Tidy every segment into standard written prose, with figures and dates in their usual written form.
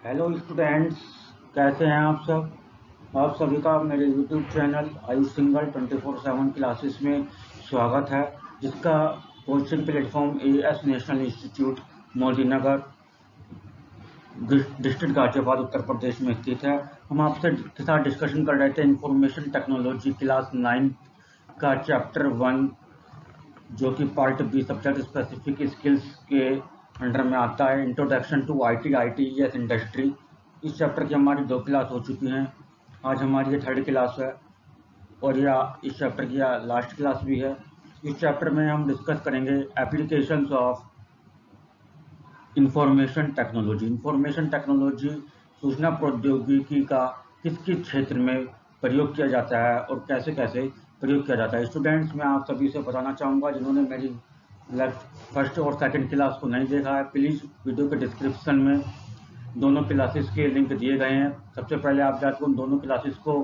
Hello students, कैसे हैं आप सब। आप सभी का मेरे YouTube channel Ayush Singhal 24/7 classes में स्वागत है, जिसका coaching platform AS national institute Modi Nagar district Ghaziabad Uttar Pradesh में स्थित है। हम आपसे के साथ डिस्कशन कर रहे थे इंफॉर्मेशन टेक्नोलॉजी क्लास 9 का चैप्टर 1, जो कि part be subject specific skills के अंडर में आता है, इंट्रोडक्शन टू आईटीईएस इंडस्ट्री। इस चैप्टर की हमारी 2 क्लास हो चुकी हैं। आज हमारी ये 3rd क्लास है और यह इस चैप्टर की लास्ट क्लास भी है। इस चैप्टर में हम डिस्कस करेंगे applications of information technology. Information technology सूचना प्रौद्योगिकी का किस किस क्षेत्र में प्रयोग किया जाता है और कैसे कैसे प्रयोग किया जाता है। स्टूडेंट्स, मैं आप सभी से बताना चाहूँगा, जिन्होंने मेरी फर्स्ट और सेकंड क्लास को नहीं देखा है, प्लीज़ वीडियो के डिस्क्रिप्शन में दोनों क्लासेस के लिंक दिए गए हैं। सबसे पहले आप जाकर उन दोनों क्लासेस को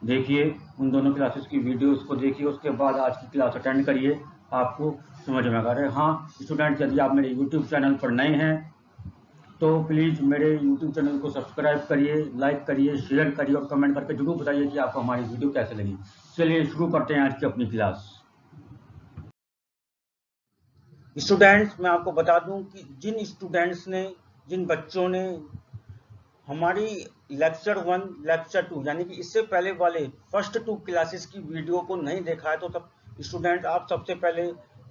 देखिए, उन दोनों क्लासेस की वीडियोस को देखिए, उसके बाद आज की क्लास अटेंड करिए, आपको समझ में आएगा। हाँ स्टूडेंट, यदि आप मेरे यूट्यूब चैनल पर नए हैं तो प्लीज़ मेरे यूट्यूब चैनल को सब्सक्राइब करिए, लाइक करिए, शेयर करिए और कमेंट करके जरूर बताइए कि आपको हमारी वीडियो कैसे लगी। चलिए शुरू करते हैं आज की अपनी क्लास। स्टूडेंट्स, मैं आपको बता दूं कि जिन बच्चों ने हमारी लेक्चर 1 लेक्चर 2 यानी कि इससे पहले वाले फर्स्ट 2 क्लासेस की वीडियो को नहीं देखा है, तो तब स्टूडेंट आप सबसे पहले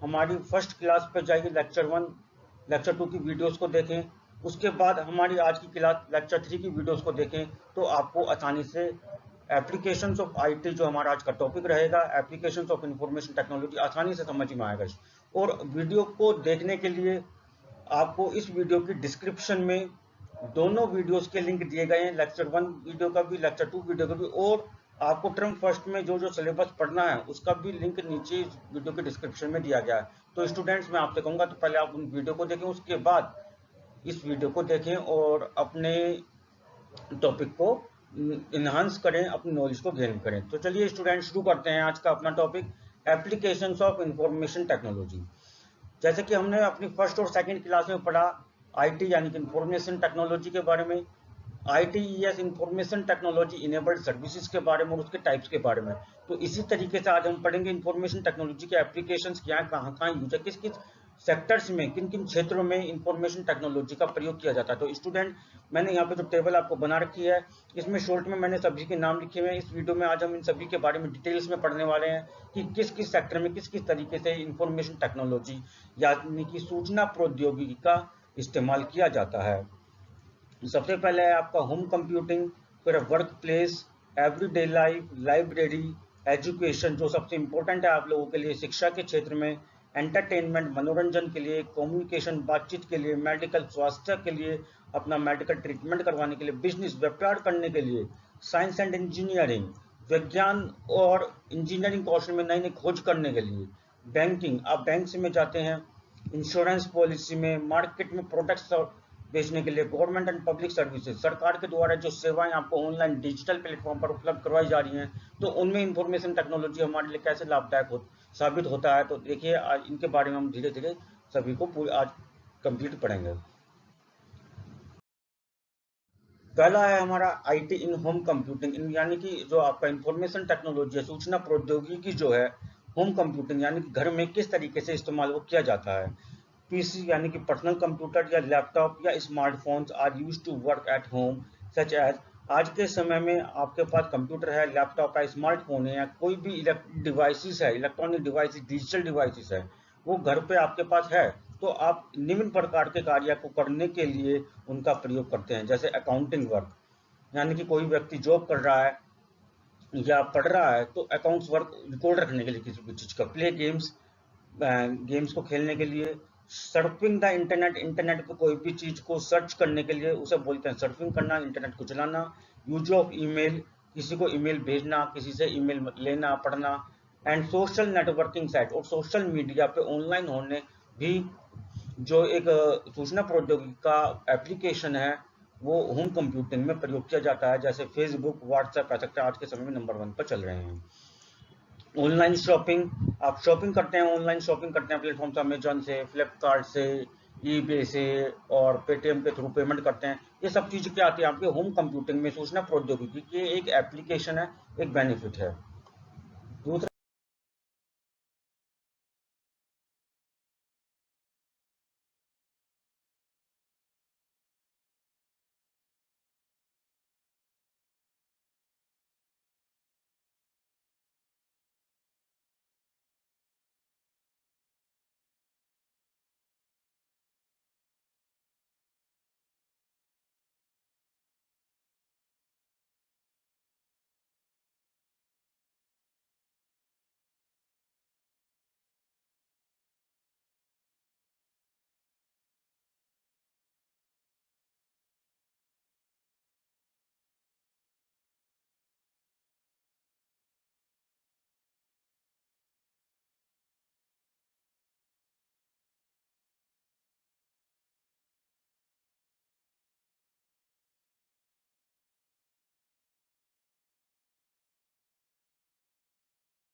हमारी फर्स्ट क्लास पर जाइए, लेक्चर 1 लेक्चर 2 की वीडियोस को देखें। उसके बाद हमारी आज की क्लास लेक्चर 3 की वीडियोस को देखें, तो आपको आसानी से एप्लीकेशंस ऑफ आईटी, जो हमारा आज का टॉपिक रहेगा, एप्लीकेशंस ऑफ इंफॉर्मेशन टेक्नोलॉजी, आसानी से समझ में आएगा। और वीडियो को देखने के लिए आपको इस वीडियो की डिस्क्रिप्शन में दोनों वीडियोस के लिंक दिए गए हैं, लेक्चर 1 वीडियो का भी, लेक्चर 2 वीडियो का भी, और आपको टर्म फर्स्ट में जो जो सिलेबस पढ़ना है उसका भी लिंक नीचे वीडियो के डिस्क्रिप्शन में दिया गया है। तो स्टूडेंट्स, मैं आपसे कहूंगा तो पहले आप उन वीडियो को देखें, उसके बाद इस वीडियो को देखें और अपने टॉपिक को इन्हांस करें, अपनी नॉलेज को गेन करें। तो चलिए स्टूडेंट, शुरू करते हैं आज का अपना topic, applications of information technology. जैसे कि हमने अपनी फर्स्ट और सेकंड क्लास में पढ़ा आईटी यानी कि इंफॉर्मेशन टेक्नोलॉजी के बारे में, ITES information technology enabled services के बारे में और उसके टाइप्स के बारे में। तो इसी तरीके से आज हम पढ़ेंगे इंफॉर्मेशन टेक्नोलॉजी के एप्लीकेशंस क्या है, कहाँ कहाँ यूज है, किस किस सेक्टर्स में, किन किन क्षेत्रों में इंफॉर्मेशन टेक्नोलॉजी का प्रयोग किया जाता है। तो स्टूडेंट, मैंने यहाँ पे जो टेबल आपको बना रखी है, इसमें शॉर्ट में मैंने सभी के नाम लिखे हुए हैं। इस वीडियो में आज हम इन सभी के बारे में डिटेल्स में पढ़ने वाले हैं कि किस किस सेक्टर में किस किस तरीके से इंफॉर्मेशन टेक्नोलॉजी यानी कि सूचना प्रौद्योगिकी का इस्तेमाल किया जाता है। सबसे पहले है आपका होम कंप्यूटिंग, फिर work place, everyday life, library, education जो सबसे इंपॉर्टेंट है आप लोगों के लिए, शिक्षा के क्षेत्र में, एंटरटेनमेंट मनोरंजन के लिए, कम्युनिकेशन बातचीत के लिए, मेडिकल स्वास्थ्य के लिए, अपना मेडिकल ट्रीटमेंट करवाने के लिए, बिजनेस व्यापार करने के लिए, साइंस एंड इंजीनियरिंग विज्ञान और इंजीनियरिंग कौशल में नई नई खोज करने के लिए, बैंकिंग आप बैंक में जाते हैं, इंश्योरेंस पॉलिसी में, मार्केट में प्रोडक्ट्स बेचने के लिए, गवर्नमेंट एंड पब्लिक सर्विसेज सरकार के द्वारा जो सेवाएं आपको ऑनलाइन डिजिटल प्लेटफॉर्म पर उपलब्ध करवाई जा रही हैं, तो उनमें इंफॉर्मेशन टेक्नोलॉजी हमारे लिए कैसे लाभदायक साबित होता है। तो देखिए आज इनके बारे में हम धीरे धीरे सभी को आज कंप्लीट पढ़ेंगे। पहला है हमारा आईटी इन होम कंप्यूटिंग, यानी कि जो आपका इंफॉर्मेशन टेक्नोलॉजी है, सूचना प्रौद्योगिकी जो है, होम कंप्यूटिंग यानी कि घर में किस तरीके से इस्तेमाल वो किया जाता है। पीसी यानी कि पर्सनल कंप्यूटर या लैपटॉप या smartphones are used to work at home, such as आज के समय में आपके पास कंप्यूटर है, लैपटॉप है, स्मार्टफोन है, या कोई भी डिवाइसेस है, इलेक्ट्रॉनिक डिवाइसेस, डिजिटल डिवाइसेस है, वो घर पे आपके पास है, तो आप निम्न प्रकार के कार्य को करने के लिए उनका प्रयोग करते हैं। जैसे अकाउंटिंग वर्क, यानी कि कोई व्यक्ति जॉब कर रहा है या पढ़ रहा है, तो अकाउंट्स वर्क रिकॉर्ड रखने के लिए किसी भी चीज का, प्ले गेम्स गेम्स को खेलने के लिए, सर्फिंग द इंटरनेट इंटरनेट पे कोई भी चीज को सर्च करने के लिए उसे बोलते हैं सर्फिंग करना, इंटरनेट को चलाना, यूज ऑफ ईमेल किसी को ईमेल भेजना, किसी से ईमेल लेना पढ़ना, एंड सोशल नेटवर्किंग साइट और सोशल मीडिया पे ऑनलाइन होने भी जो एक सूचना प्रौद्योगिकी का एप्लीकेशन है, वो होम कंप्यूटिंग में प्रयोग किया जाता है। जैसे फेसबुक, व्हाट्सएप, ऐसा आज के समय में नंबर 1 पर चल रहे हैं। ऑनलाइन शॉपिंग, आप शॉपिंग करते हैं, ऑनलाइन शॉपिंग करते हैं प्लेटफॉर्म से, अमेजॉन से, फ्लिपकार्ट से, ईबे से और पेटीएम के थ्रू पेमेंट करते हैं। ये सब चीज़ें क्या आती है आपके होम कंप्यूटिंग में, सूचना प्रौद्योगिकी की एक एप्लीकेशन है, एक बेनिफिट है। दूसरा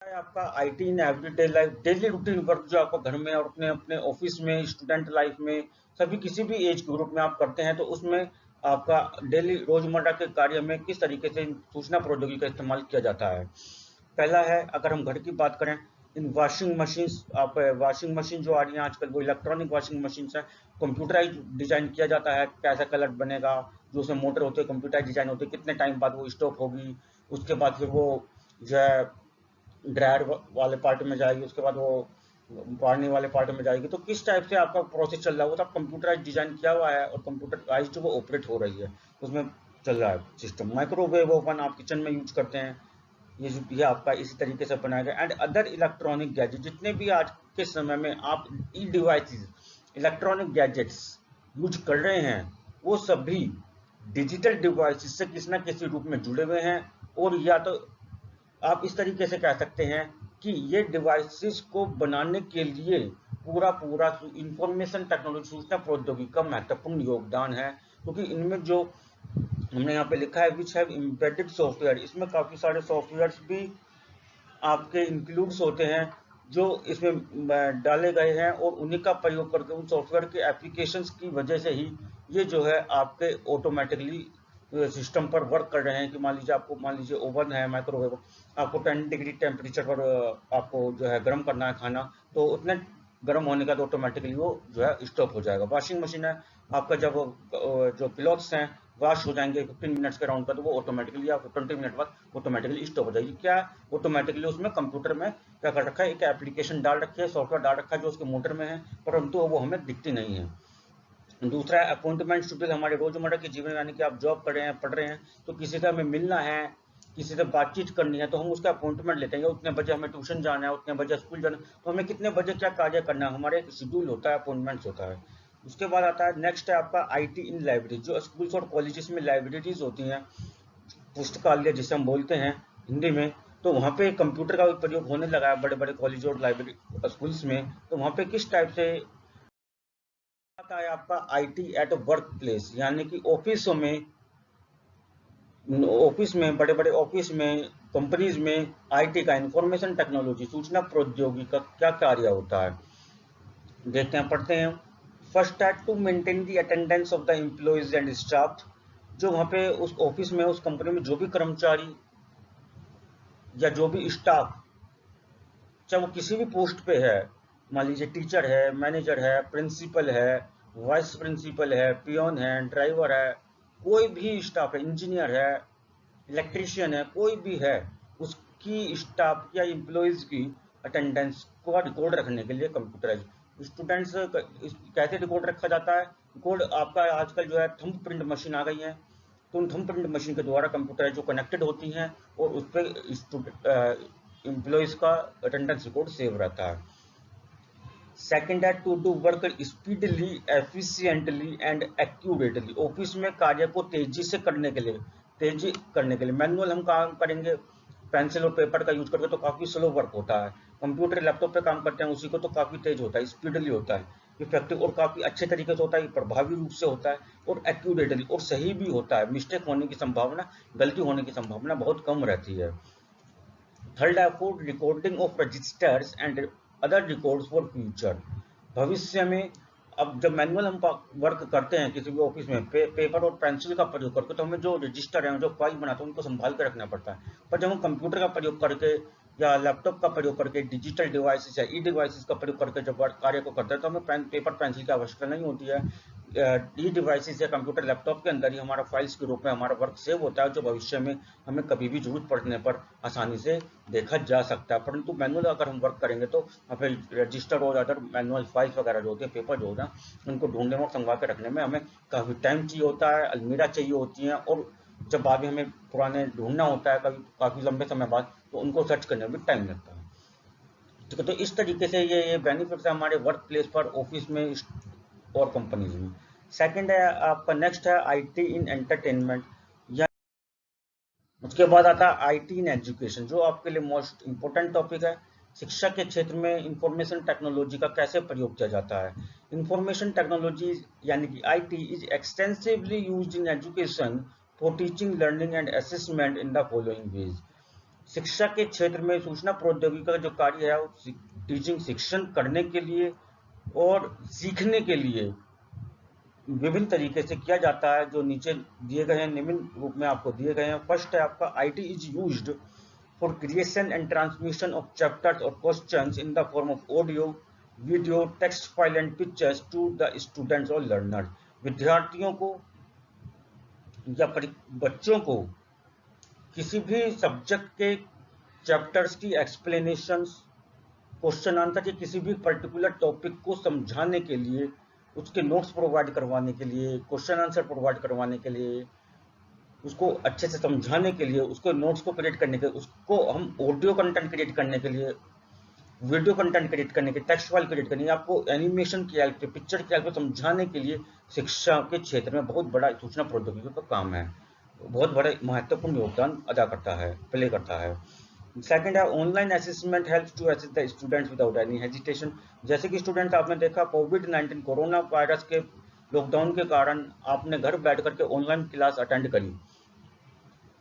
है आपका IT in everyday life, daily routine work जो आपको घर में और अपने अपने ऑफिस में, स्टूडेंट लाइफ में, सभी किसी भी एज ग्रुप में आप करते हैं, तो उसमें आपका डेली रोजमर्रा के कार्य में किस तरीके से सूचना प्रौद्योगिकी का इस्तेमाल किया जाता है। पहला है, अगर हम घर की बात करें, इन वॉशिंग मशीन, आप वॉशिंग मशीन जो आ रही है आजकल वो इलेक्ट्रॉनिक वॉशिंग मशीन है, कंप्यूटराइज डिजाइन किया जाता है, कैसा कलर बनेगा, जो उसमें मोटर होते हैं कंप्यूटराइज डिजाइन होते हैं, कितने टाइम बाद वो स्टॉप होगी, उसके बाद फिर वो जो है ड्रायर वाले पार्ट में जाएगी, उसके बाद वो पानी वाले पार्ट में जाएगी। तो किस टाइप से आपका प्रोसेस चल रहा है वो सब कंप्यूटराइज डिजाइन किया हुआ है और कंप्यूटराइज जो वो ऑपरेट हो रही है उसमें चल रहा है सिस्टम। माइक्रोवेव ओवन आप किचन में यूज करते हैं, ये आपका इसी तरीके से बनाया गया। एंड अदर इलेक्ट्रॉनिक गैजेट, जितने भी आज के समय में आप ई डिवाइसेस, इलेक्ट्रॉनिक गैजेट्स यूज कर रहे हैं, वो सभी डिजिटल डिवाइसेस से किसी न किसी रूप में जुड़े हुए हैं। और या तो आप इस तरीके से कह सकते हैं कि ये डिवाइसेस को बनाने के लिए पूरा पूरा इंफॉर्मेशन टेक्नोलॉजी, सूचना प्रौद्योगिकी का महत्वपूर्ण योगदान है, क्योंकि इनमें जो हमने यहाँ पे लिखा है विच हैव एम्बेडेड सॉफ्टवेयर, इसमें काफी सारे सॉफ्टवेयर्स भी आपके इंक्लूड्स होते हैं जो इसमें डाले गए हैं, और उन्हीं का प्रयोग करके उन सॉफ्टवेयर के एप्लीकेशंस की वजह से ही ये जो है आपके ऑटोमेटिकली सिस्टम पर वर्क कर रहे हैं। कि मान लीजिए आपको, मान लीजिए ओवन है, माइक्रोवेव, आपको 10 डिग्री टेम्परेचर पर आपको जो है गर्म करना है खाना, तो उतने गर्म होने का तो ऑटोमेटिकली वो जो है स्टॉप हो जाएगा। वॉशिंग मशीन है आपका, जब जो क्लॉथ्स हैं वॉश हो जाएंगे 15 मिनट्स के राउंड पर, तो वो ऑटोमेटिकली आपको 20 मिनट बाद ऑटोमेटिकली स्टॉप हो जाएगी। क्या ऑटोमेटिकली उसमें कंप्यूटर में क्या कर रखा है, एक एप्लीकेशन डाल रखी है, सॉफ्टवेयर डाल रखा है जो उसके मोटर में है, परंतु वो हमें दिखती नहीं है। दूसरा है अपॉइंटमेंट शेड्यूल, हमारे रोजमर्रा के जीवन में, यानी कि आप जॉब कर रहे हैं, पढ़ रहे हैं, तो किसी से हमें मिलना है, किसी से बातचीत करनी है, तो हम उसका अपॉइंटमेंट लेते हैं। उतने बजे हमें ट्यूशन जाना है, उतने बजे स्कूल जाना है, तो हमें कितने बजे क्या कार्य करना है, हमारे एक शेड्यूल होता है, अपॉइंटमेंट्स होता है। उसके बाद आता है, नेक्स्ट है आपका आईटी इन लाइब्रेरी, जो स्कूल्स और कॉलेजेस में लाइब्रेरीज होती हैं, पुस्तकालय जिसे हम बोलते हैं हिंदी में, तो वहाँ पे कंप्यूटर का भी प्रयोग होने लगा है बड़े बड़े कॉलेज और लाइब्रेरी स्कूल्स में। तो वहाँ पे किस टाइप से आता है आपका आईटी एट वर्क प्लेस, यानी कि ऑफिस में, बड़े बड़े ऑफिस में, कंपनीज में आईटी का, इंफॉर्मेशन टेक्नोलॉजी, सूचना प्रौद्योगिकी का क्या कार्य होता है, देखते हैं, पढ़ते हैं। फर्स्ट है to maintain the attendance of the employees and staff, जो वहाँ पे उस ऑफिस में, उस कंपनी में जो भी कर्मचारी या जो भी स्टाफ, चाहे वो किसी भी पोस्ट पे है, मान लीजिए टीचर है, मैनेजर है, प्रिंसिपल है, वाइस प्रिंसिपल है, पियोन है, ड्राइवर है, कोई भी स्टाफ है, इंजीनियर है, इलेक्ट्रीशियन है, कोई भी है, उसकी स्टाफ या एम्प्लॉयज की अटेंडेंस को रिकॉर्ड रखने के लिए कंप्यूटराइज स्टूडेंट्स कैसे रिकॉर्ड रखा जाता है। रिकॉर्ड आपका आजकल जो है थंब प्रिंट मशीन आ गई है, तो उन थंब प्रिंट मशीन के द्वारा कंप्यूटर जो कनेक्टेड होती हैं, और उस पर एम्प्लॉयज का अटेंडेंस रिकॉर्ड सेव रहता है। सेकंड है to do work speedily, efficiently and accurately, office में कार्य को तेजी करने के लिए मैनुअल हम काम करेंगे, पेंसिल और पेपर का यूज करके, तो काफी स्लो वर्क होता है। कंप्यूटर लैपटॉप पे काम करते हैं उसी को, तो काफी तेज होता है, स्पीडली होता है, इफेक्टिव और काफी अच्छे तरीके से होता है, प्रभावी रूप से होता है, और एक्यूरेटली और सही भी होता है। मिस्टेक होने की संभावना, गलती होने की संभावना बहुत कम रहती है। थर्ड है for recording of registers and other records for future, भविष्य में अब जब मैनुअल हम वर्क करते हैं किसी भी ऑफिस में पेपर और पेंसिल का प्रयोग करके, तो हमें जो रजिस्टर है, जो फाइल बनाते हैं, उनको संभाल के रखना पड़ता है। पर जब हम कंप्यूटर का प्रयोग करके या लैपटॉप का प्रयोग करके, डिजिटल डिवाइसेस या ई डिवाइसेस का प्रयोग करके जब कार्य को करते हैं, तो हमें पेपर पेंसिल की आवश्यकता नहीं होती है। ई डिवाइसेस या कंप्यूटर लैपटॉप के अंदर ही हमारा फाइल्स के रूप में हमारा वर्क सेव होता है, जो भविष्य में हमें कभी भी जरूरत पड़ने पर आसानी से देखा जा सकता है। परंतु मैनुअल अगर हम वर्क करेंगे तो हमें रजिस्टर और अदर मैनुअल फाइल्स वगैरह जो होते हैं, पेपर जो होता है, उनको ढूंढने और संभाल के रखने में हमें काफ़ी टाइम चाहिए होता है, अलमीरा चाहिए होती है, और जब आगे हमें पुराने ढूंढना होता है कभी काफ़ी लंबे समय बाद, तो उनको सर्च करने में भी टाइम लगता है। ठीक है, तो इस तरीके से ये बेनिफिट्स है हमारे वर्क प्लेस पर, ऑफिस में और कंपनीज में। सेकंड है आपका, नेक्स्ट है आईटी इन एंटरटेनमेंट, या उसके बाद आता है आईटी इन एजुकेशन, जो आपके लिए मोस्ट इंपोर्टेंट टॉपिक है। शिक्षा के क्षेत्र में इंफॉर्मेशन टेक्नोलॉजी का कैसे प्रयोग किया जाता है। इंफॉर्मेशन टेक्नोलॉजी यानी कि IT is extensively used in education for teaching, learning and assessment in the following veg. शिक्षा के क्षेत्र में सूचना प्रौद्योगिकी का जो कार्य है, वो टीचिंग, शिक्षण करने के लिए और सीखने के लिए विभिन्न तरीके से किया जाता है, जो नीचे दिए गए हैं, निम्न रूप में आपको दिए गए हैं। फर्स्ट है आपका, IT is used for creation and transmission of chapters और questions in the form of audio, video, text file and pictures to the students और लर्नर्स। विद्यार्थियों को या बच्चों को किसी भी सब्जेक्ट के चैप्टर्स की एक्सप्लेनेशंस, क्वेश्चन आंसर के किसी भी पर्टिकुलर टॉपिक को समझाने के लिए, उसके नोट्स प्रोवाइड करवाने के लिए, क्वेश्चन आंसर प्रोवाइड करवाने के लिए, उसको अच्छे से समझाने के लिए, उसको नोट्स को क्रिएट करने के लिए, उसको हम ऑडियो कंटेंट क्रिएट करने के लिए, वीडियो कंटेंट क्रिएट करने के, टेक्स्ट फाइल क्रिएट करने, आपको एनिमेशन की हेल्प से, पिक्चर की हेल्प से समझाने के लिए शिक्षा के क्षेत्र में बहुत बड़ा सूचना प्रौद्योगिकी का काम है, बहुत बड़ा महत्वपूर्ण योगदान अदा करता है, प्ले करता है। सेकंड है, online assessment helps to assess the students without any hesitation. जैसे कि स्टूडेंट्स, आपने देखा कोविड-19 कोरोना वायरस के लॉकडाउन के कारण आपने घर बैठ करके ऑनलाइन क्लास अटेंड करी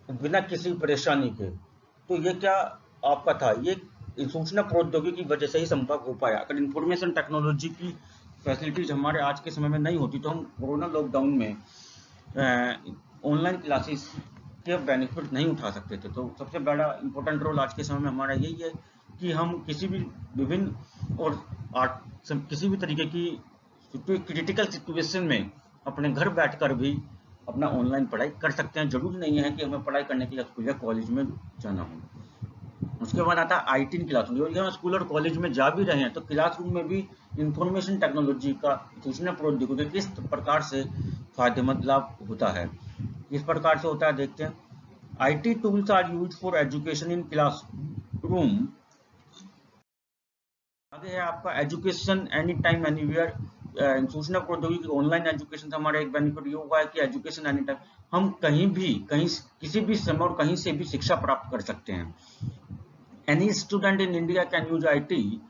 बिना किसी परेशानी के, तो ये क्या आपका था, ये सूचना प्रौद्योगिकी की वजह से ही संभव हो पाया। अगर इंफॉर्मेशन टेक्नोलॉजी की फैसिलिटीज हमारे आज के समय में नहीं होती, तो हम कोरोना लॉकडाउन में ऑनलाइन क्लासेस के बेनिफिट नहीं उठा सकते थे। तो सबसे बड़ा इंपॉर्टेंट रोल आज के समय में हमारा यही है कि हम किसी भी विभिन्न और किसी भी तरीके की क्रिटिकल सिचुएशन में अपने घर बैठकर भी अपना ऑनलाइन पढ़ाई कर सकते हैं। जरूरी नहीं है कि हमें पढ़ाई करने के लिए स्कूल या कॉलेज में जाना हो। उसके बाद आता है आईटी इन क्लासरूम। यदि हम स्कूल और कॉलेज में जा भी रहे हैं, तो क्लासरूम में भी इंफॉर्मेशन टेक्नोलॉजी का, सूचना प्रौद्योगिकी किस प्रकार से फायदेमंद लाभ होता है। किस प्रकार से होता है देखते हैं। IT tools are used for education in classroom. आगे है आपका एजुकेशन एनी टाइम एनीवेयर। सूचना प्रौद्योगिकी ऑनलाइन एजुकेशन से हमारा एक बेनिफिट ये हुआ है कि एजुकेशन एनी टाइम, हम कहीं भी, किसी भी समय और कहीं से भी शिक्षा प्राप्त कर सकते हैं। Any student in India can use IT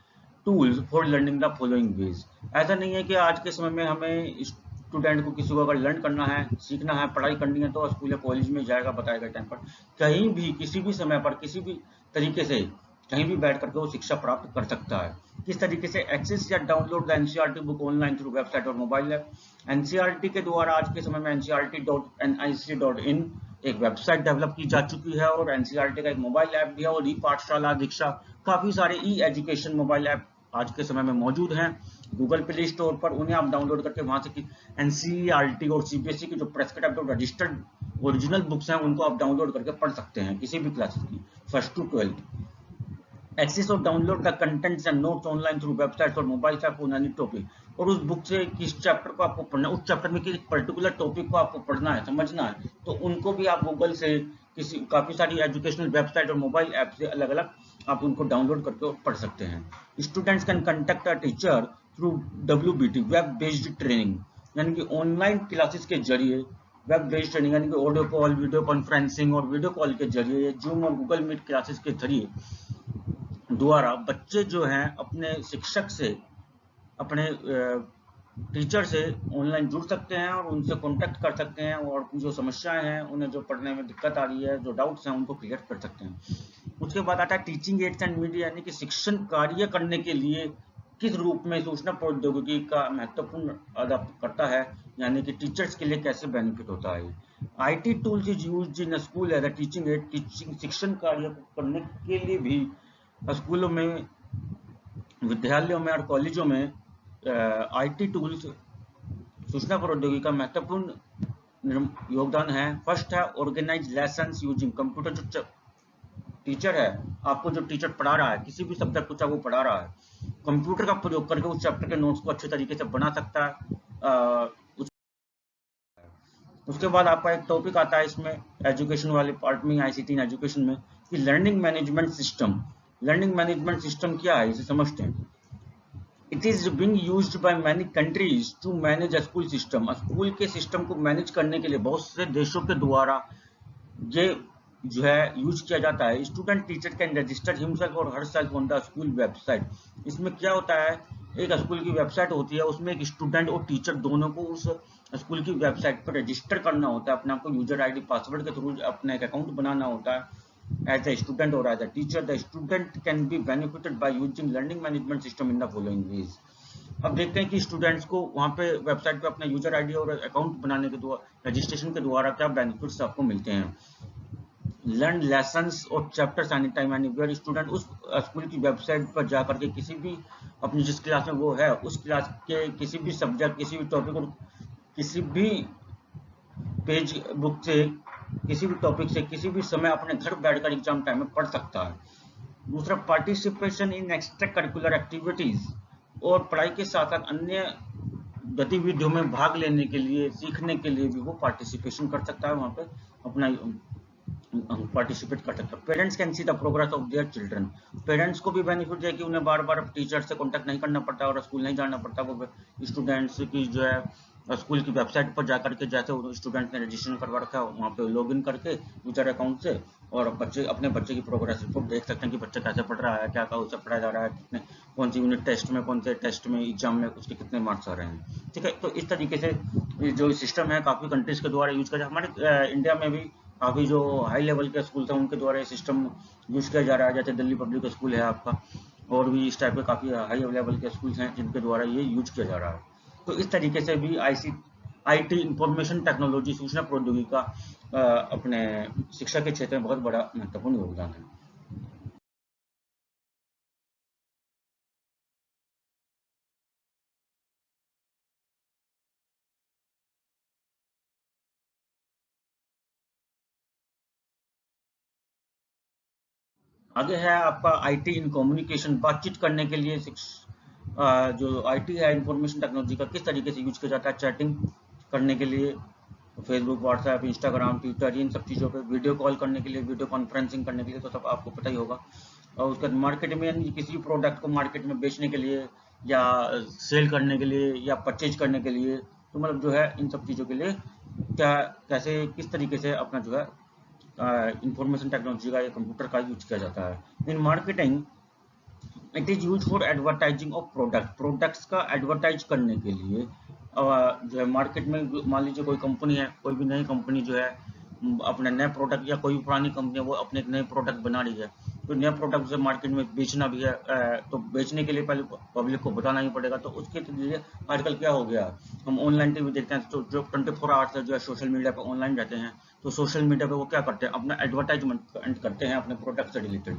tools for learning the following veg. ऐसा नहीं है कि आज के समय में हमें स्टूडेंट को, किसी को अगर लर्न करना है, सीखना है, पढ़ाई करनी है, तो स्कूल या कॉलेज में जाएगा बताएगा टाइम पर। कहीं भी, किसी भी समय पर, किसी भी तरीके से, कहीं भी बैठ करके वो शिक्षा प्राप्त कर सकता है। किस तरीके से? एक्सेस या download the NCERT book online through website और मोबाइल ऐप। एनसीईआरटी के द्वारा आज के समय में ncrt.nic.in एक वेबसाइट डेवलप की जा चुकी है, और एनसीईआरटी का एक मोबाइल ऐप भी है, और ई पाठशाला, दीक्षा, काफी सारे ई एजुकेशन मोबाइल ऐप आज के समय में मौजूद हैं गूगल प्ले स्टोर पर। उन्हें आप डाउनलोड करके वहां से एनसीईआरटी और सीबीएसई की जो प्रेस्क्राइब्ड और रजिस्टर्ड ओरिजिनल बुक्स हैं, उनको आप डाउनलोड करके पढ़ सकते हैं, किसी भी क्लासेस की, 1st to 12th। एक्सेस और download the contents and notes online through website और mobile app on any topic. और उस बुक से किस चैप्टर को आपको पढ़ना है, उस चैप्टर में किस पर्टिकुलर टॉपिक को आपको पढ़ना है, समझना है, तो उनको भी आप गूगल से, काफी सारी एजुकेशनल वेबसाइट और मोबाइल ऐप से अलग अलग आप उनको डाउनलोड करके पढ़ सकते हैं। Students can contact a teacher through WBT, web based training, यानी कि ऑनलाइन क्लासेस के जरिए, वेब बेस्ड ट्रेनिंग यानी कि ऑडियो कॉल, वीडियो कॉन्फ्रेंसिंग और वीडियो कॉल के जरिए, जूम और गूगल मीट क्लासेस के जरिए द्वारा बच्चे जो हैं अपने शिक्षक से, अपने टीचर से ऑनलाइन जुड़ सकते हैं और उनसे कांटेक्ट कर सकते हैं, और जो समस्याएं हैं, उन्हें जो पढ़ने में दिक्कत आ रही है, जो डाउट्स हैं, उनको क्लियर कर सकते हैं। उसके बाद आता है टीचिंग एड्स एंड मीडिया, यानी कि शिक्षण कार्य करने के लिए किस रूप में सूचना प्रौद्योगिकी का महत्वपूर्ण अदा करता है, यानी कि टीचर्स के लिए कैसे बेनिफिट होता है। IT tools is used in school as a teaching aid, teaching शिक्षण कार्य करने के लिए भी स्कूलों में, विद्यालयों में और कॉलेजों में आईटी टूल्स सूचना प्रौद्योगिकी का महत्वपूर्ण योगदान है। फर्स्ट है ऑर्गेनाइज लेसन्स यूजिंग कंप्यूटर। जो टीचर है, आपको जो टीचर पढ़ा रहा है किसी भी सब्जेक्ट को, चाहे वो पढ़ा रहा है, कंप्यूटर का प्रयोग करके उस चैप्टर के नोट्स को अच्छे तरीके से बना सकता है। उसके बाद आपका एक टॉपिक आता है इसमें एजुकेशन वाले पार्ट में, आईसीटी इन एजुकेशन में, कि learning management system. Learning management system क्या है, इसे समझते हैं। It is being used by many countries to manage a school system. School के सिस्टम को मैनेज करने के लिए बहुत से देशों के द्वारा ये जो है यूज किया जाता है। Student teacher can register himself और herself on the school website. इसमें क्या होता है, एक स्कूल की वेबसाइट होती है, उसमें एक स्टूडेंट और टीचर दोनों को उस स्कूल की वेबसाइट पर रजिस्टर करना होता है, अपने आप को यूजर आईडी पासवर्ड के थ्रू अपना एक अकाउंट बनाना होता है as a student or as a teacher. The student can be benefited by using learning management system in the following ways. अब देखते हैं कि स्टूडेंट्स को वहाँ पे वेबसाइट पे अपना यूजर आईडी और अकाउंट बनाने के द्वारा, रजिस्ट्रेशन के द्वारा क्या बेनिफिट्स आपको मिलते हैं। लर्न लेसन्स और chapters any time anywhere. Student उस स्कूल की वेबसाइट पर जाकर के किसी भी अपनी जिस क्लास में वो है उस क्लास के किसी भी सब्जेक्ट, किसी भी टॉपिक और किसी भी पेज बुक से, किसी भी टॉपिक से किसी भी समय अपने घर बैठकर एग्जाम टाइम में पढ़ सकता है। दूसरा, participation in extra curricular activities, और पढ़ाई के साथ साथ अन्य गतिविधियों में भाग लेने के लिए, सीखने के लिए भी वो पार्टिसिपेशन कर सकता है, वहाँ पे अपना पार्टिसिपेट कर सकता है। Parents can see the progress of their children. Parents को भी बेनिफिट है कि उन्हें बार बार टीचर से कॉन्टेक्ट नहीं करना पड़ता और स्कूल नहीं जाना पड़ता। वो स्टूडेंट्स की जो है स्कूल की वेबसाइट पर जाकर के, जैसे स्टूडेंट ने रजिस्ट्रेशन करवा रखा है, वहाँ पे लॉगिन करके यूजर अकाउंट से, और बच्चे अपने बच्चे की प्रोग्रेस रिपोर्ट देख सकते हैं कि बच्चा कैसे पढ़ रहा है, क्या क्या उसे पढ़ाया जा रहा है, कितने कौन सी यूनिट टेस्ट में, कौन से टेस्ट में, एग्जाम में उसके कितने मार्क्स आ रहे हैं। ठीक है, तो इस तरीके से जो सिस्टम है काफ़ी कंट्रीज के द्वारा यूज किया। हमारे इंडिया में भी काफ़ी जो हाई लेवल के स्कूल हैं उनके द्वारा ये सिस्टम यूज किया जा रहा है। जैसे दिल्ली पब्लिक स्कूल है आपका, और भी इस टाइप के काफ़ी हाई लेवल के स्कूल्स हैं जिनके द्वारा ये यूज किया जा रहा है। तो इस तरीके से भी आईटी इंफॉर्मेशन टेक्नोलॉजी, सूचना प्रौद्योगिकी का अपने शिक्षा के क्षेत्र में बहुत बड़ा महत्वपूर्ण योगदान है। आगे है आपका आईटी इन कम्युनिकेशन, बातचीत करने के लिए जो आईटी है इंफॉर्मेशन टेक्नोलॉजी का किस तरीके से यूज किया जाता है। चैटिंग करने के लिए फेसबुक, व्हाट्सएप, इंस्टाग्राम, ट्विटर, इन सब चीज़ों पे, वीडियो कॉल करने के लिए, वीडियो कॉन्फ्रेंसिंग करने के लिए, तो सब आपको पता ही होगा। और उसके बाद मार्केट में, यानी किसी प्रोडक्ट को मार्केट में बेचने के लिए या सेल करने के लिए या परचेज करने के लिए, तो मतलब जो है इन सब चीज़ों के लिए क्या, कैसे, किस तरीके से अपना जो है इंफॉर्मेशन टेक्नोलॉजी का या कंप्यूटर का यूज किया जाता है। In marketing it is use for advertising of products का एडवर्टाइज करने के लिए। जो है मार्केट में मान लीजिए कोई कंपनी है, कोई भी नई कंपनी जो है अपने नए प्रोडक्ट, या कोई पुरानी कंपनी है वो अपने एक नए प्रोडक्ट बना रही है, तो नए प्रोडक्ट से मार्केट में बेचना भी है, तो बेचने के लिए पहले पब्लिक को बताना ही पड़ेगा। तो उसके लिए आजकल क्या हो गया, हम ऑनलाइन टीवी देखते हैं, तो जो 24 आवर्स जो है सोशल मीडिया पर ऑनलाइन रहते हैं, तो सोशल मीडिया पे वो क्या करते हैं, अपना एडवर्टाइजमेंट करते हैं अपने प्रोडक्ट से रिलेटेड।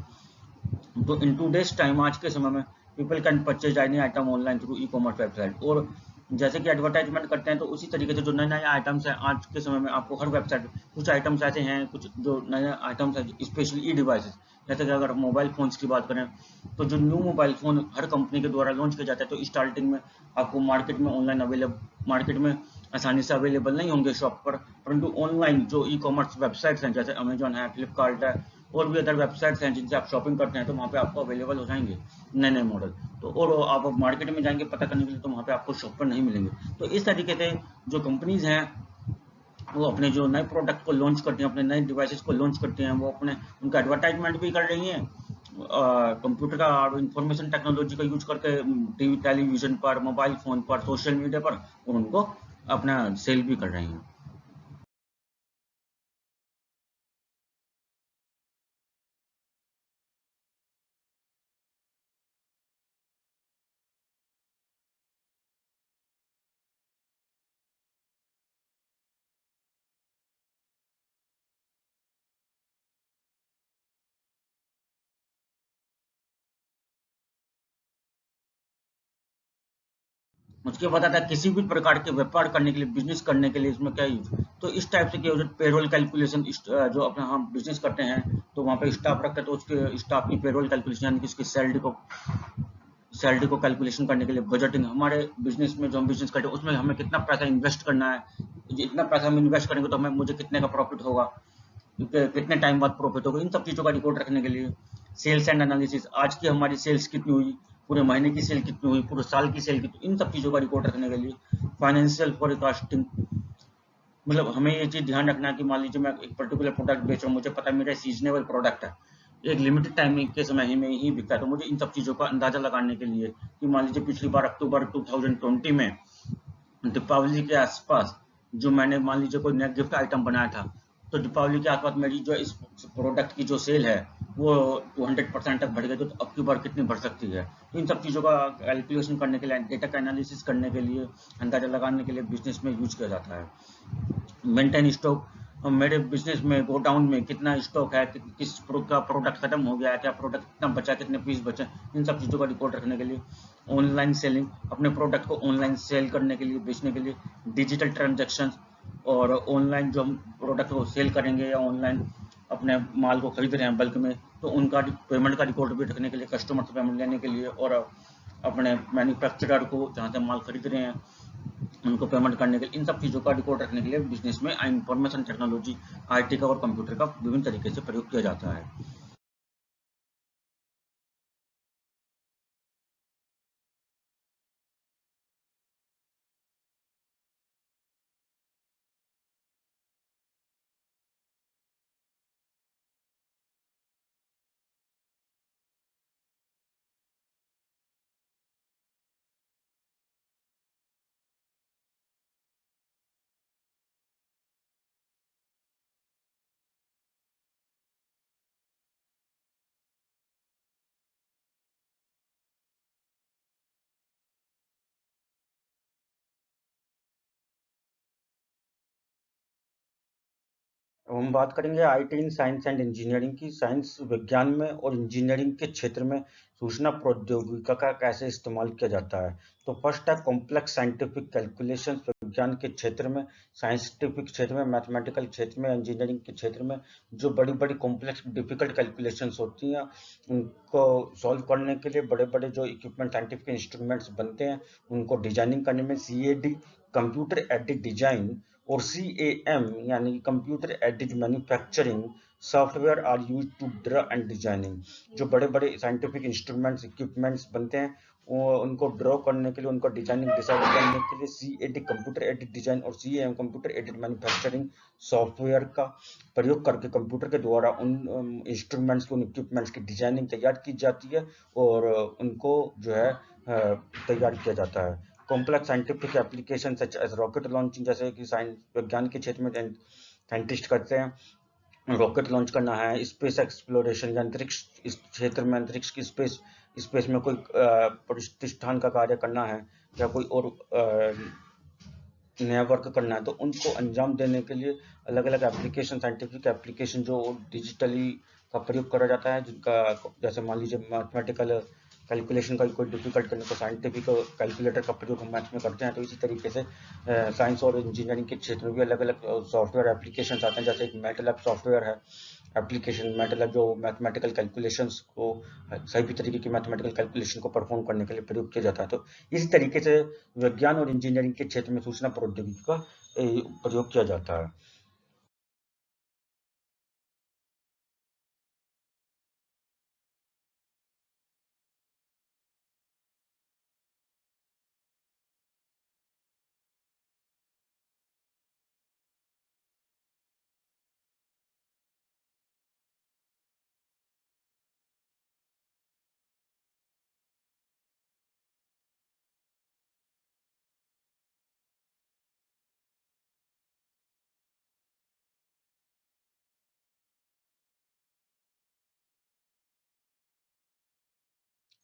तो इन टूडेज टाइम, आज के समय में, people can purchase any item online through e commerce website. और जैसे कि एडवर्टाइजमेंट करते हैं, तो उसी तरीके से जो नए नए आइटम्स हैं आज के समय में आपको हर वेबसाइट, कुछ आइटम्स ऐसे हैं, कुछ जो नए आइटम्स हैं स्पेशली ई डिवाइसेस, जैसे कि अगर मोबाइल फोन्स की बात करें, तो जो न्यू मोबाइल फोन हर कंपनी के द्वारा लॉन्च किया जाता है, तो स्टार्टिंग में आपको मार्केट में ऑनलाइन अवेलेबल, मार्केट में आसानी से अवेलेबल नहीं होंगे शॉप पर, परंतु ऑनलाइन जो ई कॉमर्स वेबसाइट्स हैं, जैसे अमेजॉन है, फ्लिपकार्ट है, और भी अदर वेबसाइट्स हैं जिनसे आप शॉपिंग करते हैं, तो वहाँ पे आपको अवेलेबल हो जाएंगे नए नए मॉडल। तो और आप मार्केट में जाएंगे पता करने के लिए, तो वहाँ पे आपको शॉप पर नहीं मिलेंगे। तो इस तरीके से जो कंपनीज हैं वो अपने जो नए प्रोडक्ट को लॉन्च करती हैं, अपने नए डिवाइसेस को लॉन्च करती हैं, वो अपने उनका एडवर्टाइजमेंट भी कर रही हैं कंप्यूटर का और इंफॉर्मेशन टेक्नोलॉजी का यूज करके, टीवी, टेलीविजन पर, मोबाइल फोन पर, सोशल मीडिया पर, और उनको अपना सेल भी कर रही हैं। मुझे पता था किसी भी प्रकार के व्यापार करने के लिए, बिजनेस करने के लिए इसमें क्या यूज, तो इस टाइप से क्या यूज, पेरोल कैलकुलेशन, जो अपना हम बिजनेस करते हैं तो वहाँ पे स्टाफ रखते हैं, तो उसके स्टाफ की पेरोल कैलकुलेशन यानी कि उसकी सैलरी को कैलकुलेशन करने के लिए बजटिंग, हमारे बिजनेस में जो हम बिजनेस करते हैं उसमें हमें कितना पैसा इन्वेस्ट करना है, जितना पैसा हम इन्वेस्ट करेंगे तो हमें मुझे कितने का प्रॉफिट होगा, कितने टाइम बाद प्रॉफिट होगा, इन सब चीज़ों का रिकॉर्ड रखने के लिए सेल्स एंड एनालिसिस, आज की हमारी सेल्स कितनी हुई, पूरे महीने की सेल कितनी हुई, पूरे साल की सेल कितनी, इन सब चीज़ों का रिकॉर्ड रखने के लिए फाइनेंशियल फोरकास्टिंग, मतलब हमें ये चीज़ ध्यान रखना है कि मान लीजिए मैं एक पर्टिकुलर प्रोडक्ट बेच रहा हूँ, मुझे पता है मेरा सीजनेबल प्रोडक्ट है, एक लिमिटेड टाइम के समय ही में ही बिकता है, तो मुझे इन सब चीज़ों का अंदाजा लगाने के लिए कि मान लीजिए पिछली बार अक्टूबर 2020 में दीपावली के आसपास जो मैंने मान लीजिए कोई नया गिफ्ट आइटम बनाया था, तो दीपावली के आसपास मेरी जो इस प्रोडक्ट की जो सेल है वो 200% तक बढ़ गई, तो अब की बार कितनी बढ़ सकती है, तो इन सब चीज़ों का कैलकुलेशन करने के लिए, डेटा का एनालिसिस करने के लिए, अंदाजा लगाने के लिए बिजनेस में यूज किया जाता है। मेंटेन स्टॉक, मेरे बिजनेस में गोडाउन में कितना स्टॉक है, किस का प्रोडक्ट खत्म हो गया है, क्या प्रोडक्ट कितना बचा, कितने पीस बचे, इन सब चीज़ों का रिकॉर्ड रखने के लिए। ऑनलाइन सेलिंग, अपने प्रोडक्ट को ऑनलाइन सेल करने के लिए, बेचने के लिए। डिजिटल ट्रांजेक्शन, और ऑनलाइन जो हम प्रोडक्ट को सेल करेंगे या ऑनलाइन अपने माल को खरीद रहे हैं बल्क में, तो उनका पेमेंट का रिकॉर्ड भी रखने के लिए, कस्टमर से पेमेंट लेने के लिए, और अपने मैन्युफैक्चरर को जहाँ से माल खरीद रहे हैं उनको पेमेंट करने के लिए, इन सब चीज़ों का रिकॉर्ड रखने के लिए बिजनेस में इंफॉर्मेशन टेक्नोलॉजी, आईटी का और कंप्यूटर का विभिन्न तरीके से प्रयोग किया जाता है। अब हम बात करेंगे IT in science and engineering की। साइंस विज्ञान में और इंजीनियरिंग के क्षेत्र में सूचना प्रौद्योगिकी का कैसे इस्तेमाल किया जाता है। तो फर्स्ट है कॉम्प्लेक्स साइंटिफिक कैलकुलेशन। विज्ञान के क्षेत्र में, साइंटिफिक क्षेत्र में, मैथमेटिकल क्षेत्र में, इंजीनियरिंग के क्षेत्र में जो बड़ी बड़ी कॉम्प्लेक्स डिफिकल्ट कैलकुलेशंस होती हैं उनको सॉल्व करने के लिए बड़े बड़े जो इक्विपमेंट, साइंटिफिक इंस्ट्रूमेंट्स बनते हैं उनको डिजाइनिंग करने में सीएडी, कंप्यूटर एडेड डिजाइन, और CAM यानी computer aided manufacturing software are use to draw and designing. जो बड़े बड़े साइंटिफिक इंस्ट्रूमेंट्स, इक्विपमेंट्स बनते हैं उनको ड्रॉ करने के लिए, उनको डिजाइनिंग डिसाइड करने के लिए CAD कंप्यूटर एडेड डिजाइन और CAM computer aided manufacturing software का प्रयोग करके कंप्यूटर के द्वारा उन इंस्ट्रूमेंट्स, उन इक्विपमेंट्स की डिजाइनिंग तैयार की जाती है और उनको जो है तैयार किया जाता है। Complex scientific application such as rocket launching, जैसे कि साइंस विज्ञान के क्षेत्र में साइंटिस्ट करते हैं, रॉकेट लॉन्च करना है, स्पेस एक्सप्लोरेशन या अंतरिक्ष, इस क्षेत्र में अंतरिक्ष की स्पेस, स्पेस में कोई प्रतिष्ठान का कार्य करना है या कोई और नया वर्क करना है, तो उनको अंजाम देने के लिए अलग अलग एप्लीकेशन, साइंटिफिक एप्लीकेशन जो डिजिटली का प्रयोग करा जाता है, जिनका जैसे मान लीजिए मैथमेटिकल कैलकुलेशन का कोई डिफिकल्ट करने को साइंटिफिक कैलकुलेटर का प्रयोग हम मैथ्स में करते हैं, तो इसी तरीके से साइंस और इंजीनियरिंग के क्षेत्र में भी अलग अलग सॉफ्टवेयर एप्लीकेशन आते हैं। जैसे एक मैटलैब सॉफ्टवेयर है एप्लीकेशन, मैटलैब जो मैथमेटिकल कैलकुलेशंस को, सभी भी तरीके की मैथमेटिकल कैलकुलेशन को परफॉर्म करने के लिए प्रयोग किया जाता है। तो इसी तरीके से विज्ञान और इंजीनियरिंग के क्षेत्र में सूचना प्रौद्योगिकी का प्रयोग किया जाता है।